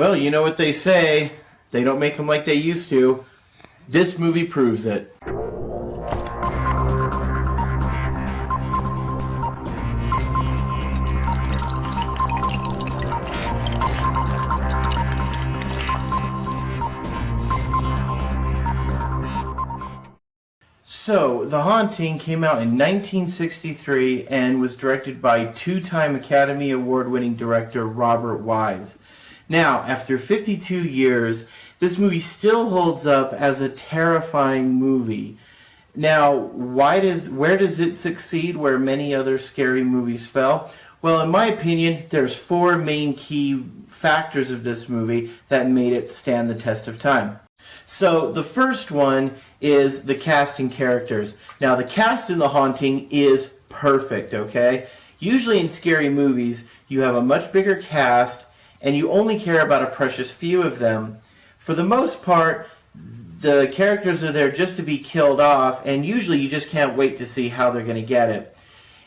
Well, you know what they say. They don't make them like they used to. This movie proves it. So, The Haunting came out in 1963 and was directed by two-time Academy Award-winning director Robert Wise. Now, after 52 years, this movie still holds up as a terrifying movie. Now, where does it succeed where many other scary movies fell? Well, in my opinion, there's four main key factors of this movie that made it stand the test of time. So, the first one is the cast and characters. Now, the cast in The Haunting is perfect, okay? Usually in scary movies, you have a much bigger cast, and you only care about a precious few of them. For the most part, the characters are there just to be killed off, and usually you just can't wait to see how they're going to get it.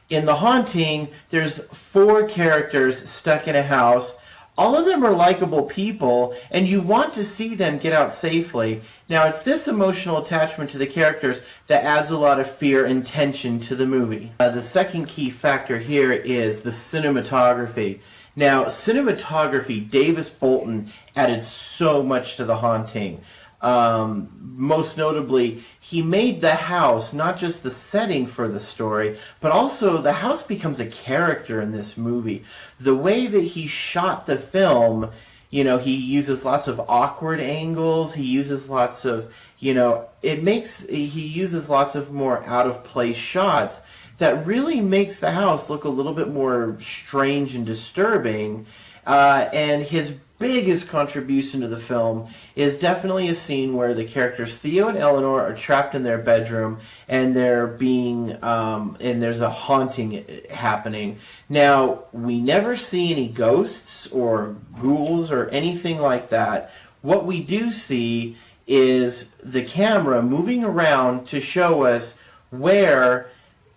In The Haunting, there's four characters stuck in a house. All of them are likable people, and you want to see them get out safely. Now, it's this emotional attachment to the characters that adds a lot of fear and tension to the movie. The second key factor here is the cinematography. Now, cinematography, Davis Bolton added so much to The Haunting. Most notably, he made the house not just the setting for the story, but also the house becomes a character in this movie. The way that he shot the film, he uses lots of awkward angles, he uses lots of, he uses lots of more out-of-place shots that really makes the house look a little bit more strange and disturbing. And his biggest contribution to the film is definitely a scene where the characters Theo and Eleanor are trapped in their bedroom and they're and there's a haunting happening. Now, we never see any ghosts or ghouls or anything like that. What we do see is the camera moving around to show us where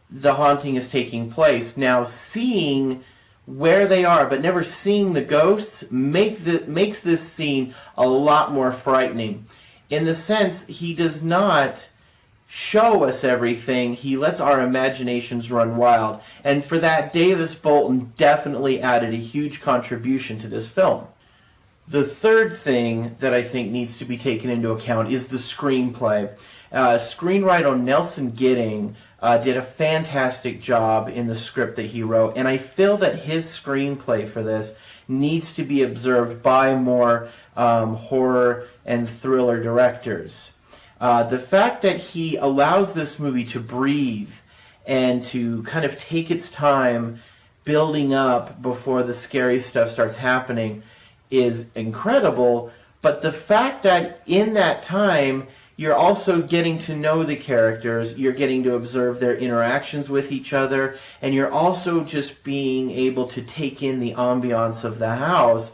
the haunting is taking place. Now, seeing where they are, but never seeing the ghosts, makes this scene a lot more frightening. In the sense, he does not show us everything, he lets our imaginations run wild. And for that, Davis Bolton definitely added a huge contribution to this film. The third thing that I think needs to be taken into account is the screenplay. Screenwriter Nelson Gidding did a fantastic job in the script that he wrote, and I feel that his screenplay for this needs to be observed by more horror and thriller directors. The fact that he allows this movie to breathe and to kind of take its time building up before the scary stuff starts happening is incredible, but the fact that in that time you're also getting to know the characters, you're getting to observe their interactions with each other, and you're also just being able to take in the ambiance of the house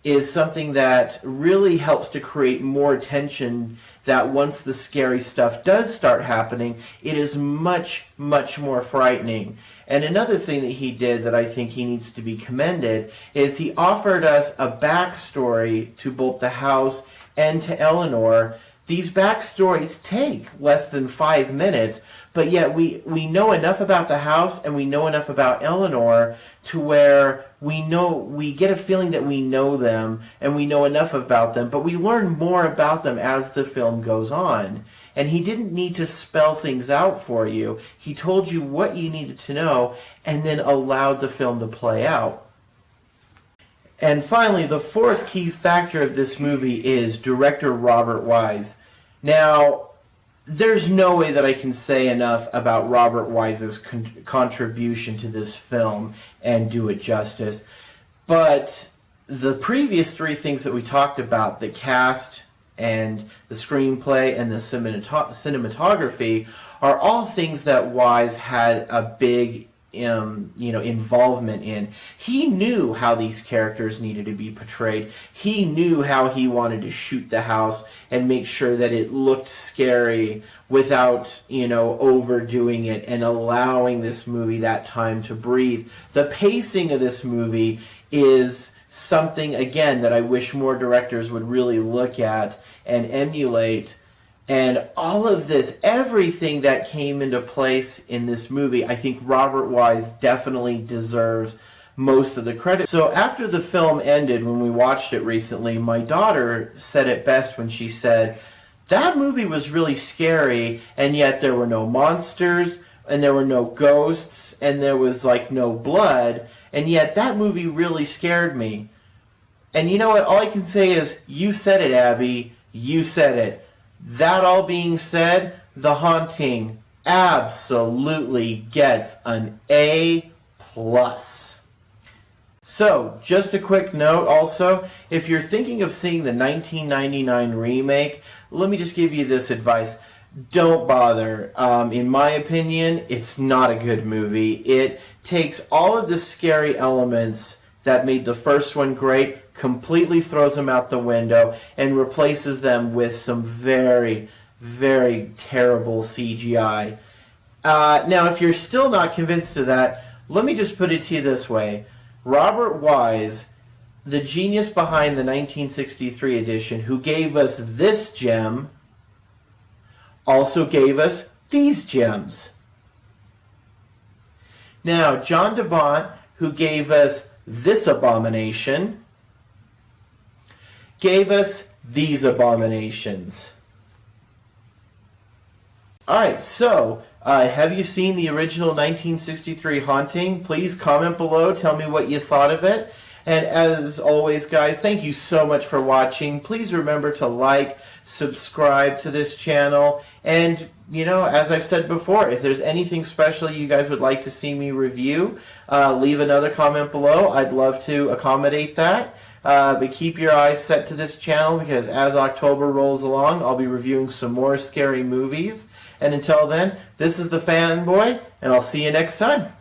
is something that really helps to create more tension, that once the scary stuff does start happening, it is much, much more frightening. And another thing that he did that I think he needs to be commended is he offered us a backstory to both the house and to Eleanor. These backstories take less than 5 minutes, but yet we know enough about the house and we know enough about Eleanor to where we get a feeling that we know them and we know enough about them, but we learn more about them as the film goes on. And he didn't need to spell things out for you. He told you what you needed to know and then allowed the film to play out. And finally, the fourth key factor of this movie is director Robert Wise. Now, there's no way that I can say enough about Robert Wise's contribution to this film and do it justice. But the previous three things that we talked about, the cast and the screenplay and the cinematography, are all things that Wise had a big involvement in. He knew how these characters needed to be portrayed. He knew how he wanted to shoot the house and make sure that it looked scary without, overdoing it and allowing this movie that time to breathe. The pacing of this movie is something, again, that I wish more directors would really look at and emulate. And all of this, everything that came into place in this movie, I think Robert Wise definitely deserves most of the credit. So after the film ended, when we watched it recently, my daughter said it best when she said, that movie was really scary, and yet there were no monsters, and there were no ghosts, and there was like no blood, and yet that movie really scared me. And you know what? All I can say is, you said it, Abby. You said it. That all being said, The Haunting absolutely gets an A+. So, just a quick note also, if you're thinking of seeing the 1999 remake, let me just give you this advice. Don't bother. In my opinion, it's not a good movie. It takes all of the scary elements that made the first one great, completely throws them out the window, and replaces them with some very, very terrible CGI. Now, if you're still not convinced of that, let me just put it to you this way. Robert Wise, the genius behind the 1963 edition, who gave us this gem, also gave us these gems. Now, John DeBont, who gave us this abomination, gave us these abominations. Alright, so, have you seen the original 1963 Haunting? Please comment below, tell me what you thought of it. And as always, guys, thank you so much for watching. Please remember to like, subscribe to this channel, and, you know, as I've said before, if there's anything special you guys would like to see me review, leave another comment below. I'd love to accommodate that. But keep your eyes set to this channel, because as October rolls along, I'll be reviewing some more scary movies. And until then, this is the Fanboy, and I'll see you next time.